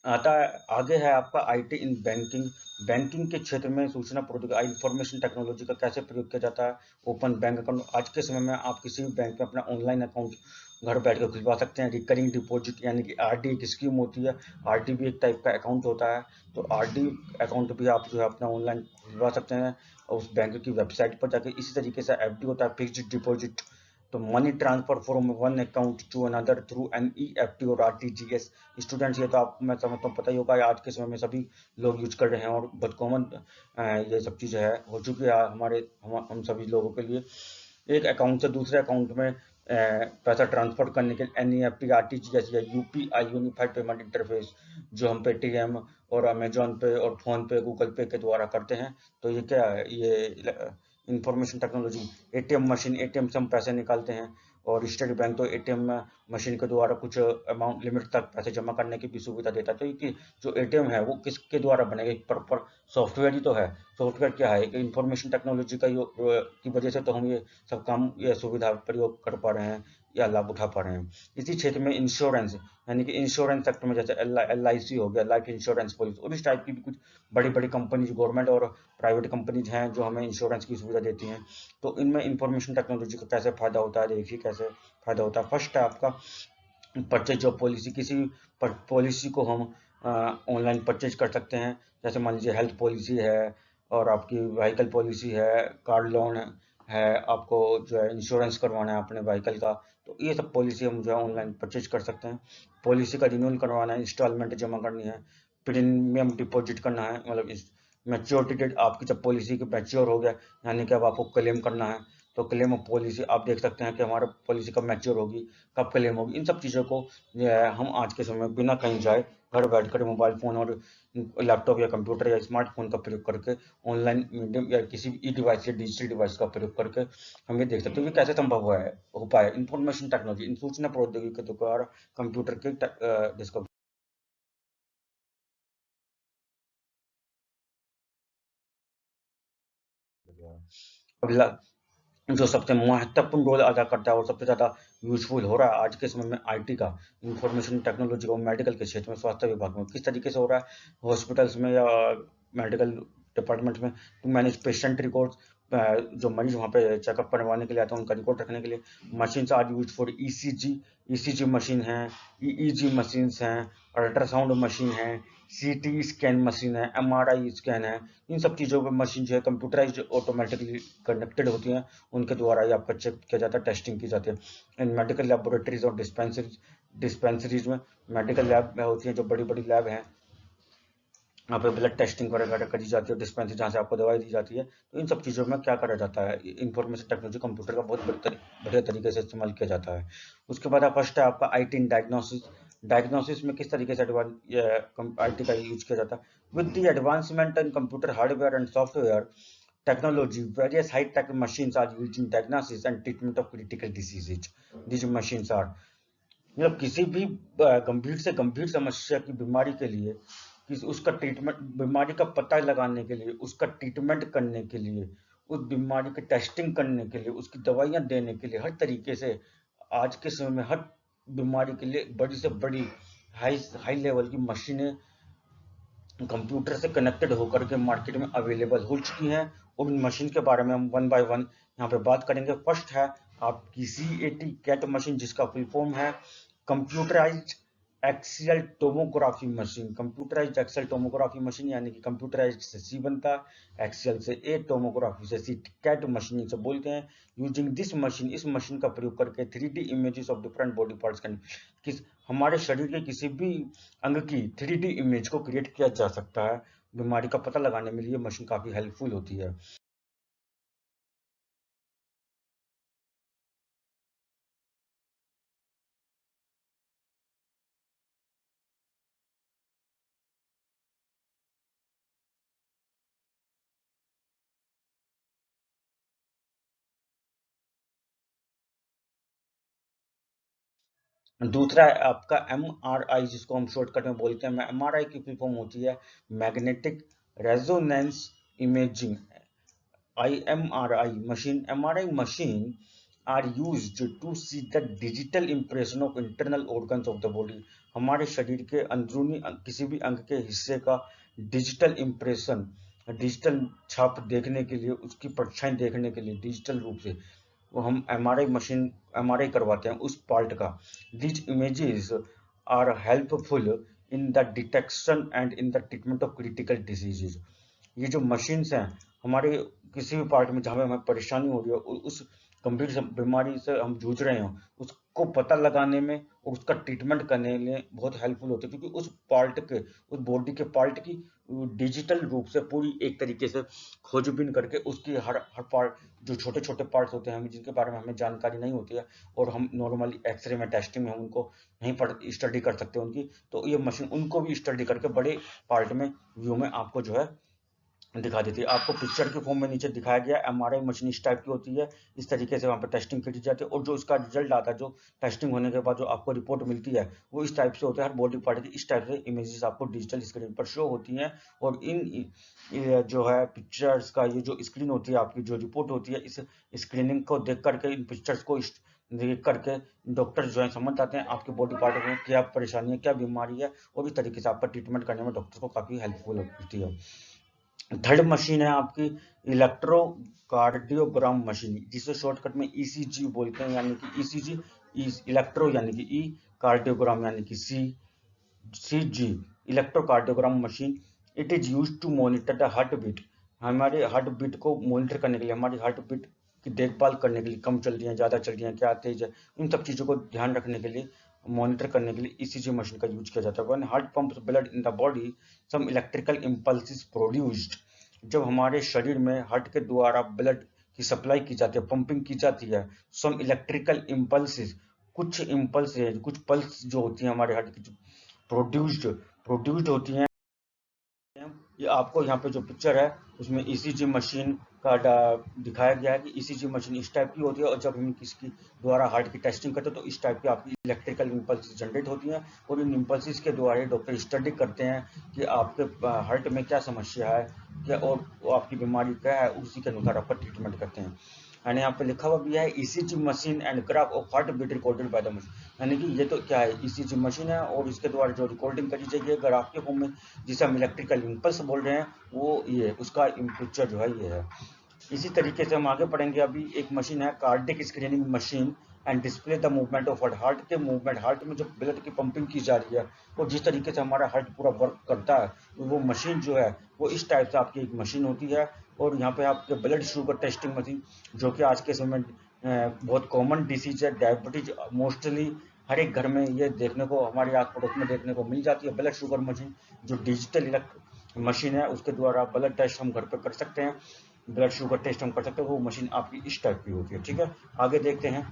आता है आगे है आपका आईटी इन बैंकिंग। बैंकिंग के क्षेत्र में सूचना प्रौद्योगिकी इंफॉर्मेशन टेक्नोलॉजी का कैसे प्रयोग किया जाता है। ओपन बैंक अकाउंट, आज के समय में आप किसी भी बैंक में अपना ऑनलाइन अकाउंट घर बैठ कर खुलवा सकते हैं। रिकरिंग डिपॉजिट यानी कि आरडी एक स्कीम होती है, आरडी भी एक टाइप का अकाउंट होता है। तो आरडी अकाउंट भी आप जो है अपना ऑनलाइन खुलवा सकते हैं और उस बैंक की वेबसाइट पर जाकर। इसी तरीके से एफडी होता है, फिक्स्ड डिपॉजिट। तो money transfer from one account to another through NEFT और आरटीजीएस। स्टूडेंट्स, ये तो आप मैं समझता हूँ पता ही होगा, आज के समय में सभी लोग यूज कर रहे हैं और बहुत कॉमन ये सब चीज़ें है हो चुकी है हमारे हम सभी लोगों के लिए। एक अकाउंट से दूसरे अकाउंट में पैसा ट्रांसफर करने के लिए एनईएफटी, आरटीजीएस या यूपीआई यूनिफाइड पेमेंट इंटरफेस जो हम पेटीएम और अमेजोन पे और फोन पे गूगल पे के द्वारा करते हैं। तो ये क्या है, ये information technology. ATM machine, ATM से हम पैसे निकालते हैं। और स्टेट बैंक तो एटीएम मशीन के द्वारा कुछ अमाउंट लिमिट तक पैसे जमा करने की भी सुविधा देता है। तो ये जो एटीएम है वो किसके द्वारा बनेगा, एक प्रॉपर सॉफ्टवेयर ही तो है। सॉफ्टवेयर क्या है, इंफॉर्मेशन टेक्नोलॉजी का की वजह से तो हम ये सब काम, ये सुविधा प्रयोग कर पा रहे हैं या लाभ उठा पा रहे हैं। इसी क्षेत्र में इंश्योरेंस, यानी कि इंश्योरेंस सेक्टर में जैसे LIC हो गया, लाइफ इंश्योरेंस पॉलिसी, और इस टाइप की भी कुछ बड़ी बड़ी कंपनीज, गवर्नमेंट और प्राइवेट कंपनीज हैं जो हमें इंश्योरेंस की सुविधा देती हैं। तो इनमें इंफॉर्मेशन टेक्नोलॉजी का कैसे फायदा होता है, देखिए कैसे फायदा होता है। फर्स्ट है आपका परचेज ऑफ पॉलिसी। किसी भी पॉलिसी को हम ऑनलाइन परचेज कर सकते हैं। जैसे मान लीजिए हेल्थ पॉलिसी है और आपकी व्हीकल पॉलिसी है, कार लोन है, आपको जो है इंश्योरेंस करवाना है अपने व्हीकल का, तो ये सब पॉलिसी हम जो है ऑनलाइन परचेज कर सकते हैं। पॉलिसी का रिन्यूअल करवाना है, इंस्टॉलमेंट जमा करनी है, प्रीमियम डिपॉजिट करना है, मतलब इस मैच्योरिटी डेट आपकी जब पॉलिसी की मैच्योर हो गया, यानी कि अब आपको क्लेम करना है, तो क्लेम ऑफ पॉलिसी आप देख सकते हैं कि हमारा पॉलिसी कब मैच्योर होगी, कब क्लेम होगी। इन सब चीज़ों को जो है हम आज के समय में बिना कहीं जाए घर बैठकर मोबाइल फ़ोन और लैपटॉप या कंप्यूटर या स्मार्टफोन का प्रयोग करके, ऑनलाइन मीडियम या किसी भी ई डिवाइस या डिजिटल डिवाइस का प्रयोग करके हम ये देख सकते हैं कि कैसे संभव हुआ है, हो पाया। इंफॉर्मेशन टेक्नोलॉजी, इन सूचना प्रौद्योगिकी के द्वारा कंप्यूटर के डिस्कवर। अगला जो सबसे महत्वपूर्ण रोल अदा करता है और सबसे ज़्यादा यूजफुल हो रहा है आज के समय में आईटी का, इंफॉर्मेशन टेक्नोलॉजी और मेडिकल के क्षेत्र में, स्वास्थ्य विभाग में किस तरीके से हो रहा है, हॉस्पिटल्स में या मेडिकल डिपार्टमेंट में, टू मैनेज पेशेंट रिकॉर्ड्स, जो मरीज वहाँ पे चेकअप करवाने के लिए आते हैं उनका रिकॉर्ड रखने के लिए machine are use for ECG machine है, ईईजी मशीन हैं, अल्ट्रासाउंड मशीन है, सीटी स्कैन मशीन है, एमआरआई स्कैन है। इन सब चीज़ों पर मशीन जो है कंप्यूटराइज ऑटोमेटिकली कनेक्टेड होती हैं, उनके द्वारा ही आपका चेक किया जाता है, टेस्टिंग की जाती है। इन मेडिकल लेबोरेटरीज और डिस्पेंसरीज में, मेडिकल लैब में होती हैं जो बड़ी बड़ी लैब हैं, वहाँ पे ब्लड टेस्टिंग वगैरह करी जाती है, डिस्पेंसरी जहाँ से आपको दवाई दी जाती है। तो इन सब चीज़ों में क्या करा जाता है, इंफॉर्मेशन टेक्नोलॉजी कंप्यूटर का बहुत बढ़िया तरीके से इस्तेमाल किया जाता है। उसके बाद फर्स्ट है आपका आईटी इन डायग्नोसिस। डायग्नोसिस में किस तरीके से आईटी का यूज किया जाता है। With the advancement in computer hardware and software technology, various high-tech machines are used in diagnosis and treatment of critical diseases. These machines are, मतलब किसी भी गंभीर से गंभीर समस्या की बीमारी के लिए, किसी उसका ट्रीटमेंट, बीमारी का पता लगाने के लिए, उसका ट्रीटमेंट करने के लिए, उस बीमारी की टेस्टिंग करने के लिए, उसकी दवाइयाँ देने के लिए, हर तरीके से आज के समय में हर बीमारी के लिए बड़ी से बड़ी हाई हाई लेवल की मशीनें कंप्यूटर से कनेक्टेड होकर के मार्केट में अवेलेबल हो चुकी हैं। और उन मशीन के बारे में हम वन बाय वन यहाँ पे बात करेंगे। फर्स्ट है आपकी CAT कैट मशीन, जिसका फुल फॉर्म है computerised axial tomography machine. Computerised axial tomography machine, यानी कि कंप्यूटराइज्ड से सी बनता है, एक्सियल से ए, टोमोग्राफी से सी, कैट मशीन से बोलते हैं। यूजिंग दिस मशीन, इस मशीन का प्रयोग करके 3D images of different body parts can, किस हमारे शरीर के किसी भी अंग की 3D इमेज को क्रिएट किया जा सकता है। बीमारी का पता लगाने में ये मशीन काफी हेल्पफुल होती है। दूसरा है आपका MRI, जिसको हम शॉर्टकट में बोलते हैं। MRI की फुल फॉर्म होती है magnetic resonance imaging. IMRI machine, MRI machine are used to see the digital impression of internal organs of the body। हमारे शरीर के अंदरूनी किसी भी अंग के हिस्से का डिजिटल इम्प्रेशन, डिजिटल छाप देखने के लिए, उसकी परछाई देखने के लिए डिजिटल रूप से वो हम एमआरआई करवाते हैं उस पार्ट का। These images are helpful in the detection and in the treatment of critical diseases। ये जो मशीन्स हैं हमारे किसी भी पार्ट में जहाँ पे हमें परेशानी हो रही है, उस गंभीर बीमारी से हम जूझ रहे हो, उसको पता लगाने में और उसका ट्रीटमेंट करने में बहुत हेल्पफुल होते हैं, क्योंकि उस पार्ट के, उस बॉडी के पार्ट की डिजिटल रूप से पूरी एक तरीके से खोजबीन करके उसकी हर हर पार्ट, जो छोटे छोटे पार्ट्स होते हैं जिनके बारे में हमें जानकारी नहीं होती है और हम नॉर्मली एक्सरे में, टेस्टिंग में हम उनको नहीं पढ़ स्टडी कर सकते उनकी, तो ये मशीन उनको भी स्टडी करके बड़े पार्ट में, व्यू में आपको जो है दिखा देती है। आपको पिक्चर के फॉर्म में नीचे दिखाया गया एमआरआई मशीन इस टाइप की होती है, इस तरीके से वहाँ पर टेस्टिंग की जाती है और जो इसका रिजल्ट आता है, जो टेस्टिंग होने के बाद जो आपको रिपोर्ट मिलती है वो इस टाइप से होता है। हर बॉडी पार्ट की इस टाइप से इमेजेस आपको डिजिटल स्क्रीन पर शो होती हैं और इन जो है पिक्चर्स का ये जो स्क्रीन होती है, आपकी जो रिपोर्ट होती है, इस स्क्रीनिंग को देख करके, इन पिक्चर्स को देख करके डॉक्टर जो है समझ जाते हैं आपके बॉडी पार्ट में क्या परेशानी है, क्या बीमारी है और इस तरीके से आपका ट्रीटमेंट करने में डॉक्टर को काफ़ी हेल्पफुल होती है। थर्ड मशीन है आपकी इलेक्ट्रोकार्डियोग्राम मशीन, जिसे शॉर्टकट में ईसीजी बोलते हैं, यानी कि ईसीजी इलेक्ट्रो यानी कि ई, कार्डियोग्राम यानी कि CG, electrocardiogram machine. It is used to monitor the heart beat. हमारे हार्ट बीट को मॉनिटर करने के लिए, हमारी हार्ट बीट की देखभाल करने के लिए, कम चल रही है, ज़्यादा चल रही है, क्या तेज है, इन सब चीज़ों को ध्यान रखने के लिए, मॉनिटर करने के लिए ईसीजी मशीन का यूज किया जाता है। When heart pumps blood in the body, some electrical impulse produced. जब हमारे शरीर में हार्ट के द्वारा ब्लड की सप्लाई की जाती है, पंपिंग की जाती है, सम इलेक्ट्रिकल इम्पल्स, कुछ इम्पल्स है, कुछ पल्स जो होती है हमारे हार्ट की प्रोड्यूस्ड होती हैं। ये आपको यहाँ पे जो पिक्चर है उसमें ईसीजी मशीन का दिखाया गया है कि ईसीजी मशीन इस टाइप की होती है और जब हम किसी द्वारा हार्ट की टेस्टिंग करते हैं तो इस टाइप की आपकी इलेक्ट्रिकल इम्पल्स जनरेट होती हैं और इन इम्पल्स के द्वारा डॉक्टर स्टडी करते हैं कि आपके हार्ट में क्या समस्या है, क्या और आपकी बीमारी क्या है, उसी के अनुसार आपका ट्रीटमेंट करते हैं। एंड यहाँ पे लिखा हुआ भी है ECG machine and graph of heart beat recorded by the machine, यानी कि ये तो क्या है, ईसीजी मशीन है और इसके द्वारा जो रिकॉर्डिंग करी जाएगी ग्राफ के फॉर्म में, जिसे हम इलेक्ट्रिकल इम्पल्स बोल रहे हैं, वो ये उसका पिक्चर जो है ये है। इसी तरीके से हम आगे पढ़ेंगे। अभी एक मशीन है cardiac screening machine and display the movement of heart. Heart के मूवमेंट, हार्ट में जब ब्लड की पंपिंग की जा रही है और जिस तरीके से हमारा हार्ट पूरा वर्क करता है, वो मशीन जो है वो इस टाइप से आपकी एक मशीन होती है। और यहाँ पे आपके ब्लड शुगर टेस्टिंग मशीन, जो कि आज के समय में बहुत कॉमन डिसीज है, डायबिटीज, मोस्टली हर एक घर में ये देखने को, हमारे आस पड़ोस में देखने को मिल जाती है। ब्लड शुगर मशीन जो डिजिटल मशीन है, उसके द्वारा ब्लड टेस्ट हम घर पे कर सकते हैं, ब्लड शुगर टेस्ट हम कर सकते हैं। वो मशीन आपकी इस टाइप की होती है। ठीक है, आगे देखते हैं।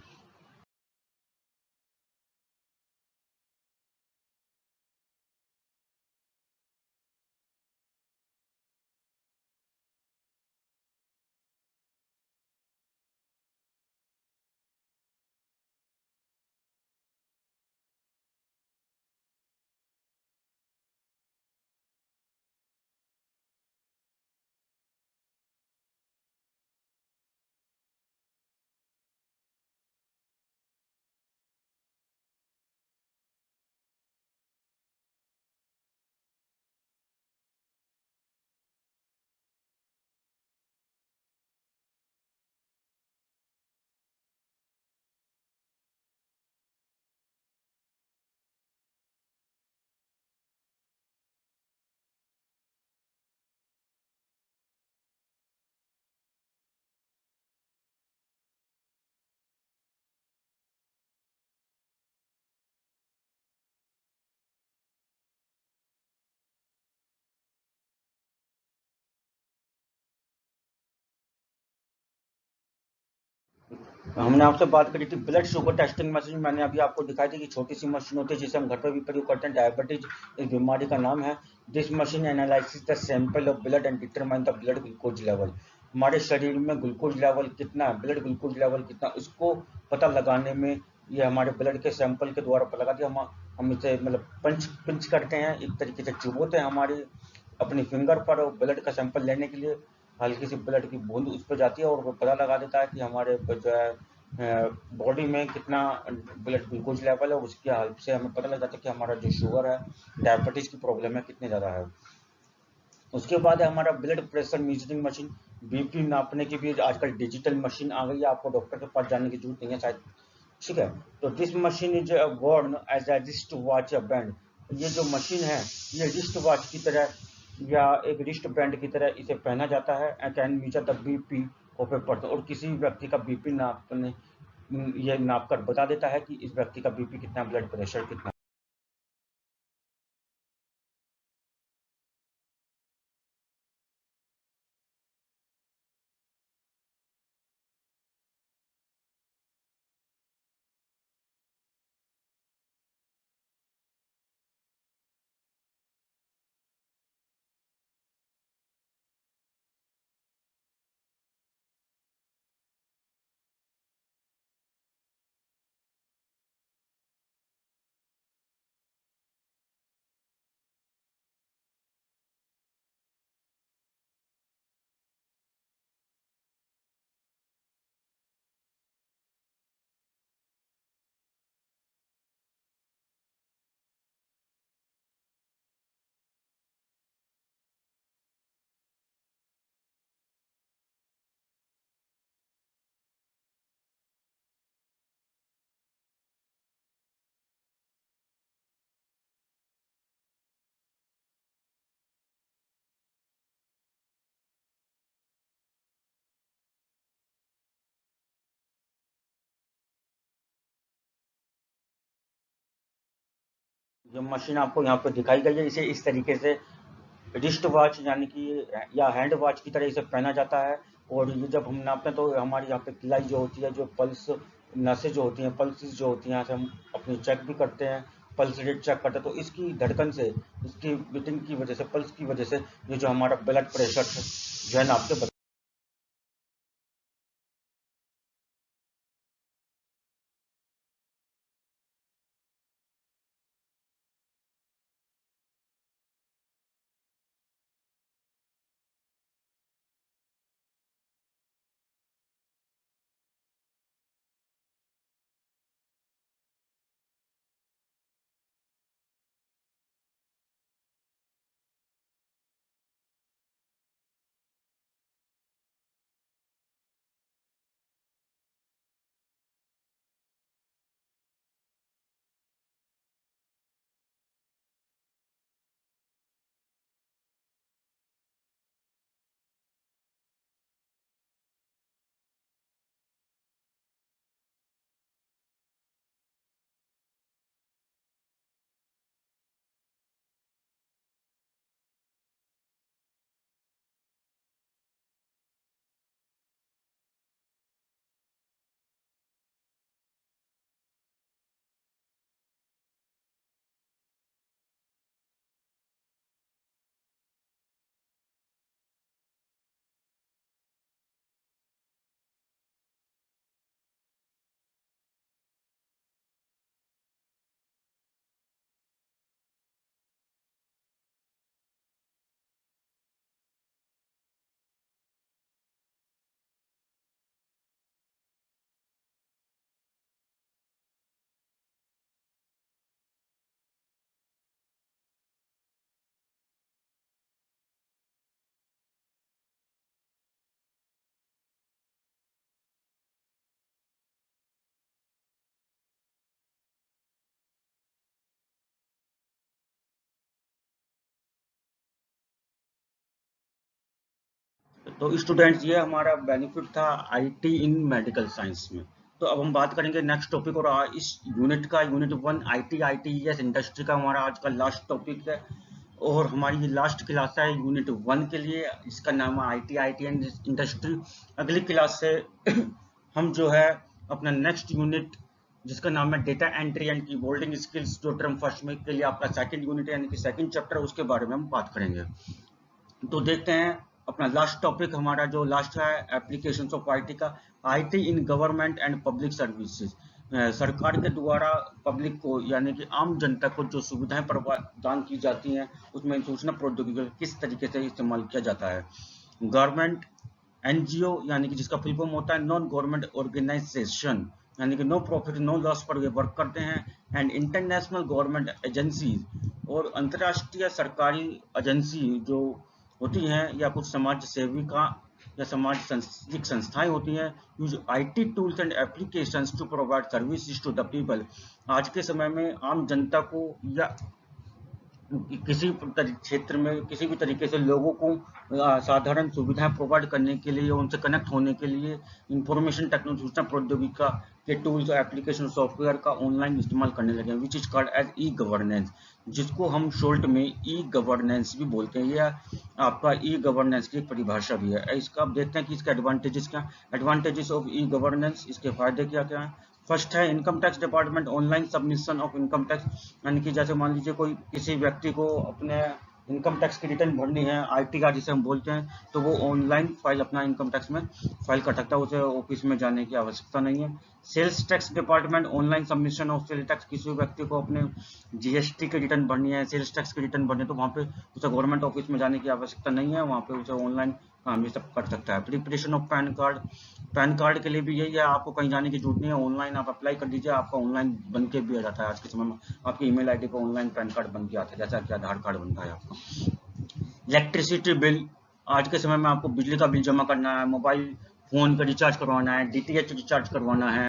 हमने आपसे बात करी थी ब्लड शुगर टेस्टिंग मशीन। मैंने अभी आपको दिखाई थी कि छोटी सी मशीन होती है जिसे हम घर पर भी प्रयोग करते हैं। डायबिटीज इस बीमारी का नाम है। This machine analysis the sample of blood and determine the blood glucose level. हमारे शरीर में ग्लूकोज लेवल कितना है, ब्लड ग्लूकोज लेवल कितना, उसको पता लगाने में ये हमारे ब्लड के सैंपल के द्वारा पता लगाते हैं। हम इसे मतलब पिंच करते हैं, एक तरीके से चुभोते हैं हमारी अपनी फिंगर पर, और ब्लड का सैंपल लेने के लिए हल्की सी ब्लड की बूंद उस पर जाती है और वो पता लगा देता है कि हमारे जो है बॉडी में कितना ब्लड ग्लूकोज लेवल है, उसकी हेल्प से हमें पता लग जाता है कि हमारा जो शुगर है, डायबिटीज की प्रॉब्लम है, कितनी ज़्यादा है। उसके बाद है हमारा blood pressure measuring machine. BP नापने की भी आजकल डिजिटल मशीन आ गई है, आपको डॉक्टर के पास जाने की जरूरत नहीं है शायद, ठीक है। तो this machine is worn as a wrist watch या बैंड। ये जो मशीन है ये रिस्ट वॉच की तरह या एक रिस्ट बैंड की तरह इसे पहना जाता है। And can measure the BP of a person, और किसी व्यक्ति का बीपी नापने, ये नाप कर बता देता है कि इस व्यक्ति का बीपी कितना, ब्लड प्रेशर कितना। जो मशीन आपको यहाँ पे दिखाई गई है, इसे इस तरीके से रिस्ट वॉच यानी कि या हैंड वॉच की तरह इसे पहना जाता है। और ये जब हम नापते हैं तो हमारी यहाँ पे किलाई जो होती है, जो पल्स नसें जो होती हैं, पल्सेस जो होती हैं, यहाँ से हम अपनी चेक भी करते हैं, पल्स रेट चेक करते हैं। तो इसकी धड़कन से, इसकी बीटिंग की वजह से, पल्स की वजह से ये जो हमारा ब्लड प्रेशर जो है नाप के तो स्टूडेंट्स, ये हमारा बेनिफिट था आईटी इन मेडिकल साइंस में। तो अब हम बात करेंगे नेक्स्ट टॉपिक, और इस यूनिट का, यूनिट 1 आईटीईएस इंडस्ट्री का हमारा आज का लास्ट टॉपिक है। और हमारी ये लास्ट क्लास है यूनिट 1 के लिए, इसका नाम है आईटी इंडस्ट्री। अगली क्लास से हम जो है अपना नेक्स्ट यूनिट, जिसका नाम है data entry and keyboarding skills, जो टर्म फर्स्ट में के लिए आपका सेकंड यूनिट है, यानी कि सेकंड चैप्टर, उसके बारे में हम बात करेंगे। तो देखते हैं अपना लास्ट टॉपिक, हमारा जो लास्ट है एप्लीकेशंस ऑफ आईटी का, IT in government and public services. सरकार के द्वारा पब्लिक को यानी कि आम जनता को जो सुविधाएं प्रदान की जाती हैं, उसमें सूचना प्रौद्योगिकी का किस तरीके से इस्तेमाल किया जाता है। गवर्नमेंट एनजीओ यानी कि जिसका फुल फॉर्म होता है नॉन गवर्नमेंट ऑर्गेनाइजेशन, यानी कि नो प्रॉफिट नो लॉस पर वे वर्क करते हैं। एंड इंटरनेशनल गवर्नमेंट एजेंसी, और अंतर्राष्ट्रीय सरकारी एजेंसी जो होती हैं या कुछ समाज सेविका या समाज संस्थाएं होती हैं, use IT tools and applications to provide services to the people. आज के समय में आम जनता को या किसी क्षेत्र में किसी भी तरीके से लोगों को साधारण सुविधाएं प्रोवाइड करने के लिए, उनसे कनेक्ट होने के लिए इंफॉर्मेशन टेक्नोलॉजी, सूचना प्रौद्योगिकी के टूल्स और एप्लीकेशन सॉफ्टवेयर का ऑनलाइन इस्तेमाल करने लगे हैं, which is called as e governance, जिसको हम शॉर्ट में ई गवर्नेंस भी बोलते हैं। या आपका ई गवर्नेंस की एक परिभाषा भी है। इसका आप देखते हैं कि इसके एडवांटेजेस क्या, एडवांटेजेस ऑफ ई गवर्नेंस, इसके फायदे क्या क्या हैं। फर्स्ट है income tax department online submission of income tax, यानी कि जैसे मान लीजिए कोई किसी व्यक्ति को अपने इनकम टैक्स की रिटर्न भरनी है, आईटी का जिसे हम बोलते हैं, तो वो ऑनलाइन फाइल अपना इनकम टैक्स में फाइल कर सकता है, उसे ऑफिस में जाने की आवश्यकता नहीं है। Sales tax department online submission of sale tax, किसी व्यक्ति को अपने जीएसटी की रिटर्न भरनी है, सेल्स टैक्स की रिटर्न भरनी है, तो वहाँ पे उसे गवर्नमेंट ऑफिस में जाने की आवश्यकता नहीं है, वहाँ पे उसे ऑनलाइन काम ये सब कर सकता है। Preparation of pan card, pan card के लिए भी यही है, आपको कहीं जाने की जरूरत नहीं है, ऑनलाइन आप अप्लाई कर दीजिए, आपका ऑनलाइन बन के भी आ जाता है। आज के समय में आपकी ईमेल आईडी पर ऑनलाइन पैन कार्ड बन के आता है, जैसा कि आधार कार्ड बनता है आपका। इलेक्ट्रिसिटी बिल, आज के समय में आपको बिजली का बिल जमा करना है, मोबाइल फोन का रिचार्ज करवाना है, डीटीएच रिचार्ज करवाना है,